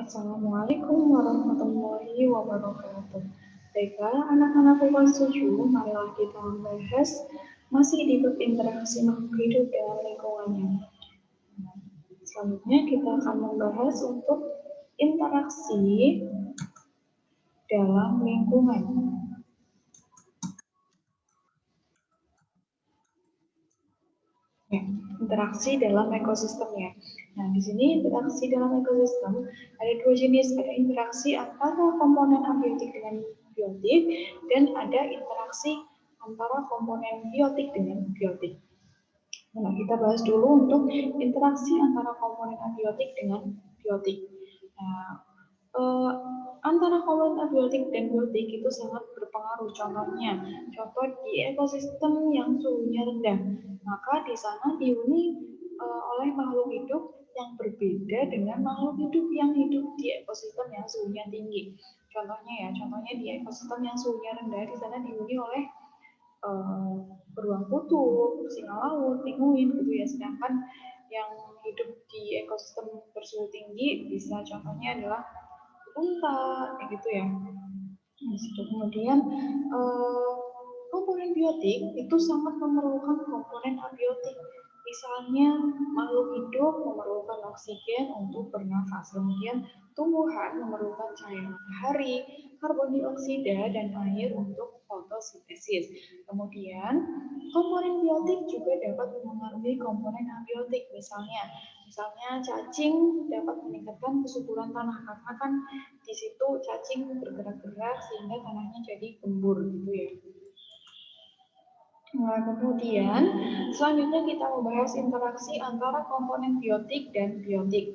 Assalamualaikum warahmatullahi wabarakatuh. Baiklah, anak-anak kelas 7, marilah kita membahas masih di bab interaksi makhluk hidup dengan lingkungannya. Selanjutnya kita akan membahas untuk interaksi dalam lingkungan. Ya, interaksi dalam ekosistem ya. Nah, di sini interaksi dalam ekosistem ada dua jenis, ada interaksi antara komponen abiotik dengan biotik dan ada interaksi antara komponen biotik dengan biotik. Nah, kita bahas dulu untuk interaksi antara komponen abiotik dengan biotik. Nah, antara komponen abiotik dan biotik itu sangat berpengaruh. Contoh di ekosistem yang suhunya rendah, maka di sana dihuni oleh makhluk hidup yang berbeda dengan makhluk hidup yang hidup di ekosistem yang suhunya tinggi. Contohnya di ekosistem yang suhunya rendah, di sana dihuni oleh beruang kutub, singa laut, penguin gitu ya. Sedangkan yang hidup di ekosistem bersuhu tinggi bisa contohnya adalah unta, kayak gitu ya. Di situ kemudian komponen biotik itu sangat memerlukan komponen abiotik. Misalnya makhluk hidup memerlukan oksigen untuk bernafas, kemudian tumbuhan memerlukan cahaya matahari, karbon dioksida, dan air untuk fotosintesis. Kemudian komponen biotik juga dapat memengaruhi komponen abiotik, misalnya cacing dapat meningkatkan kesuburan tanah karena kan di situ cacing bergerak-gerak sehingga tanahnya jadi gembur gitu ya. Nah, kemudian selanjutnya kita membahas interaksi antara komponen biotik dan biotik.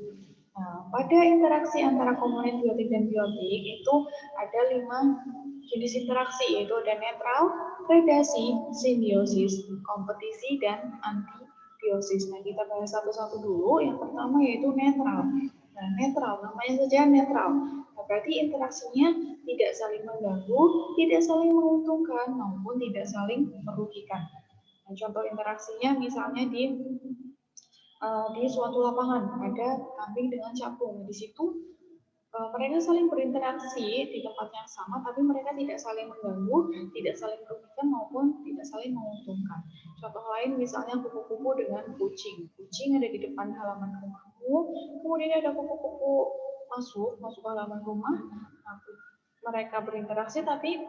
Nah, pada interaksi antara komponen biotik dan biotik itu ada 5 jenis interaksi, yaitu ada netral, predasi, simbiosis, kompetisi, dan antibiosis. Nah, kita bahas satu-satu dulu. Yang pertama yaitu netral. Nah, netral, namanya saja netral. Nah, berarti interaksinya tidak saling mengganggu, tidak saling menguntungkan, maupun tidak saling merugikan. Nah, contoh interaksinya misalnya di suatu lapangan ada kambing dengan capung. Di situ mereka saling berinteraksi di tempat yang sama, tapi mereka tidak saling mengganggu, tidak saling merugikan maupun tidak saling menguntungkan. Contoh lain misalnya kupu-kupu dengan kucing. Kucing ada di depan halaman rumahmu, kemudian ada kupu-kupu masuk ke halaman rumah. Nah, mereka berinteraksi tapi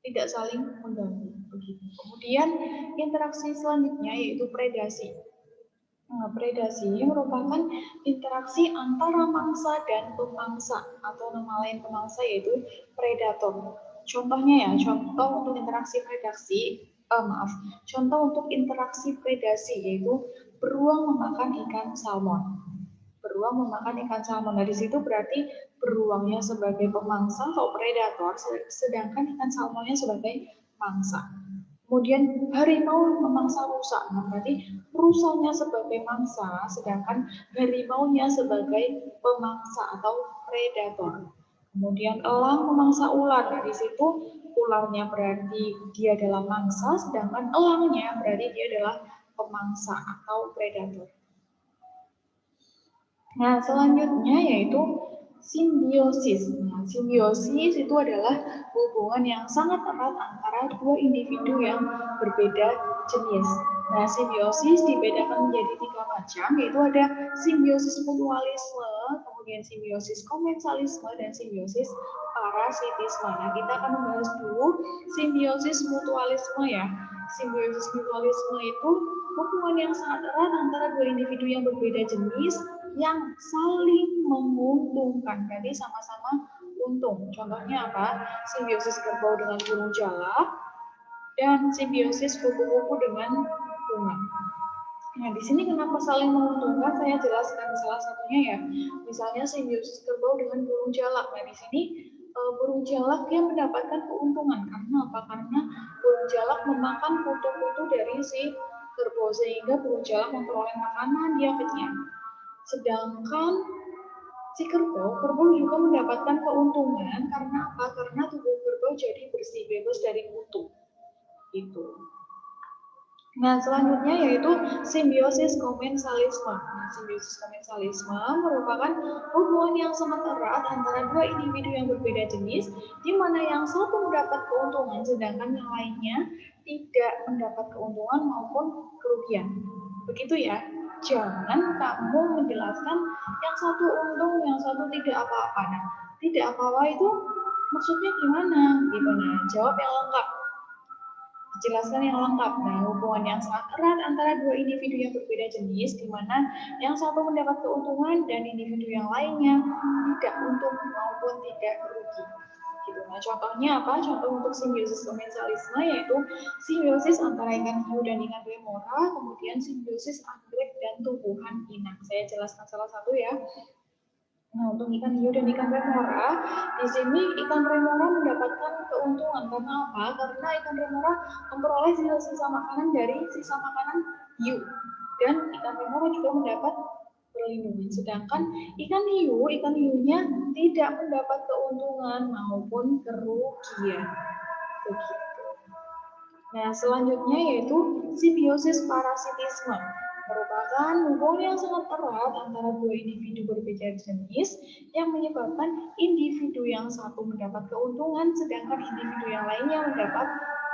tidak saling mengganggu. Begitu. Kemudian interaksi selanjutnya yaitu predasi. Nah, predasi merupakan interaksi antara mangsa dan pemangsa atau nama lain pemangsa yaitu predator. Contoh untuk interaksi contoh untuk interaksi predasi yaitu beruang memakan ikan salmon. Nah, di situ berarti beruangnya sebagai pemangsa atau predator, sedangkan ikan salmonnya sebagai mangsa. Kemudian harimau memangsa rusa, nah berarti rusanya sebagai mangsa, sedangkan harimaunya sebagai pemangsa atau predator. Kemudian elang memangsa ular, nah di situ ularnya berarti dia adalah mangsa, sedangkan elangnya berarti dia adalah pemangsa atau predator. Nah, selanjutnya yaitu simbiosis. Nah, simbiosis itu adalah hubungan yang sangat erat antara dua individu yang berbeda jenis. Nah, simbiosis dibedakan menjadi 3 macam, yaitu ada simbiosis mutualisme, kemudian simbiosis komensalisme, dan simbiosis parasitisme. Nah, kita akan membahas dulu simbiosis mutualisme ya. Simbiosis mutualisme itu hubungan yang sangat erat antara dua individu yang berbeda jenis yang saling menguntungkan, jadi sama-sama untung. Contohnya apa? Simbiosis kerbau dengan burung jalak dan simbiosis kupu-kupu dengan bunga. Nah, di sini kenapa saling menguntungkan? Saya jelaskan salah satunya ya. Misalnya simbiosis kerbau dengan burung jalak. Nah, di sini burung jalak yang mendapatkan keuntungan karena apa? Karena burung jalak memakan kutu-kutu dari si kerbau sehingga burung jalak memperoleh makanan, dia kenyang. Sedangkan si kerbau juga mendapatkan keuntungan karena apa? Karena tubuh kerbau jadi bersih, bebas dari kutu. Itu. Nah, selanjutnya yaitu simbiosis komensalisme. Nah, simbiosis komensalisme merupakan hubungan yang sangat erat antara dua individu yang berbeda jenis, di mana yang satu mendapat keuntungan sedangkan yang lainnya tidak mendapat keuntungan maupun kerugian. Begitu ya. Jangan kamu menjelaskan yang satu untung, yang satu tidak apa-apa. Nah, tidak apa-apa itu maksudnya gimana? Gitu. Nah, jawab yang lengkap. Jelaskan yang lengkap. Nah, hubungan yang sangat erat antara dua individu yang berbeda jenis, di mana yang satu mendapat keuntungan dan individu yang lainnya tidak untung maupun tidak rugi. Gitu. Nah, contohnya apa? Contoh untuk simbiosis komensalisme yaitu simbiosis antara ikan hiu dan ikan remora, kemudian simbiosis anggrek dan tumbuhan inang. Saya jelaskan salah satu ya. Nah, untuk ikan hiu dan ikan remora, di sini ikan remora mendapatkan keuntungan karena apa? Karena ikan remora memperoleh sisa-sisa makanan dari sisa makanan hiu, dan ikan remora juga mendapat perlindungan. Sedangkan ikan hiunya tidak mendapat keuntungan maupun kerugian. Begitu. Nah, selanjutnya yaitu simbiosis parasitisme, merupakan hubungan yang sangat erat antara dua individu berbeda jenis yang menyebabkan individu yang satu mendapat keuntungan sedangkan individu yang lainnya mendapat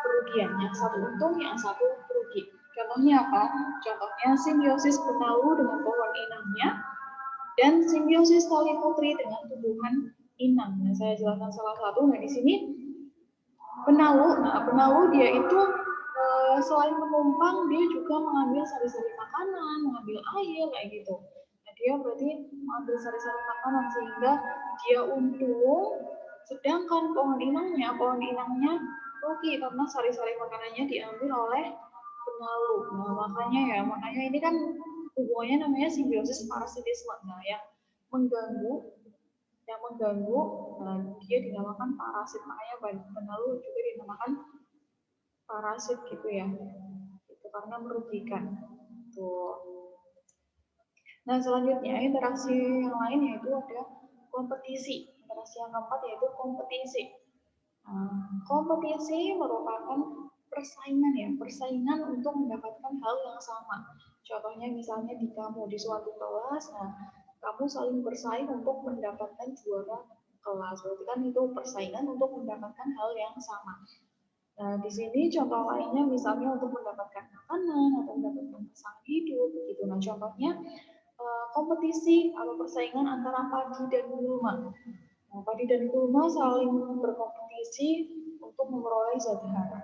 kerugian. Yang satu untung, yang satu rugi. Contohnya apa? Contohnya simbiosis benalu dengan pohon inangnya dan simbiosis tali putri dengan tumbuhan inang. Nah, saya jelaskan salah satu. Nah, di sini penalu dia itu selain menumpang dia juga mengambil sari-sari makanan, mengambil air kayak gitu. Nah, dia berarti mengambil sari-sari makanan sehingga dia untung, sedangkan pohon inangnya rugi karena sari-sari makanannya diambil oleh penalu. Nah, makanya ini kan hubungannya namanya simbiosis parasitisme. Nah, mengganggu mengganggu, dia dinamakan parasit. Makanya penalu juga dinamakan parasit gitu ya. Itu karena merugikan. Tuh. Nah, selanjutnya interaksi yang lain yaitu ada kompetisi. Interaksi yang keempat yaitu kompetisi. Kompetisi merupakan persaingan untuk mendapatkan hal yang sama. Contohnya misalnya di suatu kelas, kamu saling bersaing untuk mendapatkan juara kelas. Berarti kan itu persaingan untuk mendapatkan hal yang sama. Nah, di sini contoh lainnya misalnya untuk mendapatkan makanan atau mendapatkan pasangan hidup begitu. Nah, contohnya kompetisi atau persaingan antara padi dan gulma. Nah, padi dan gulma saling berkompetisi untuk memperoleh zat hara.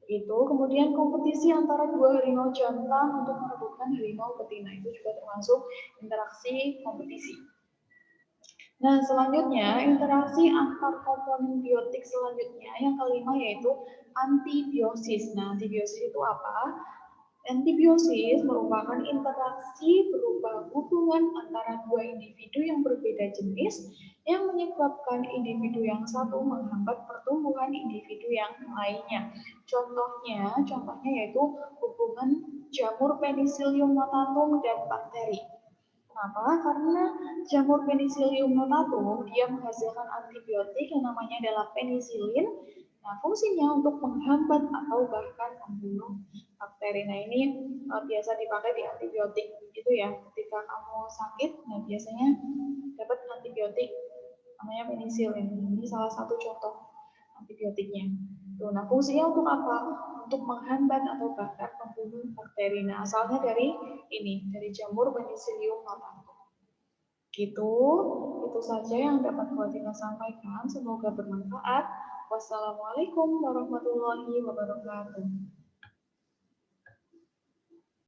Itu kemudian kompetisi antara dua harimau jantan untuk merebutkan harimau betina itu juga termasuk interaksi kompetisi. Nah, selanjutnya interaksi antar komponen biotik selanjutnya yang kelima yaitu antibiosis. Nah, antibiosis itu apa? Antibiosis merupakan interaksi berupa hubungan antara dua individu yang berbeda jenis yang menyebabkan individu yang satu menghambat pertumbuhan individu yang lainnya. Contohnya yaitu hubungan jamur Penicillium notatum dan bakteri. Kenapa? Karena jamur Penicillium notatum dia menghasilkan antibiotik yang namanya adalah penisilin. Nah, fungsinya untuk menghambat atau bahkan membunuh bakteri. Nah, ini biasa dipakai di antibiotik gitu ya. Ketika kamu sakit, nah biasanya dapat antibiotik namanya penisilin. Ini salah satu contoh antibiotiknya. Tuh, nah, fungsinya untuk apa? Untuk menghambat atau bahkan membunuh bakteri. Nah, asalnya dari jamur Penicillium notatum. Gitu, itu saja yang dapat Bu Atina sampaikan. Semoga bermanfaat. Wassalamualaikum warahmatullahi wabarakatuh.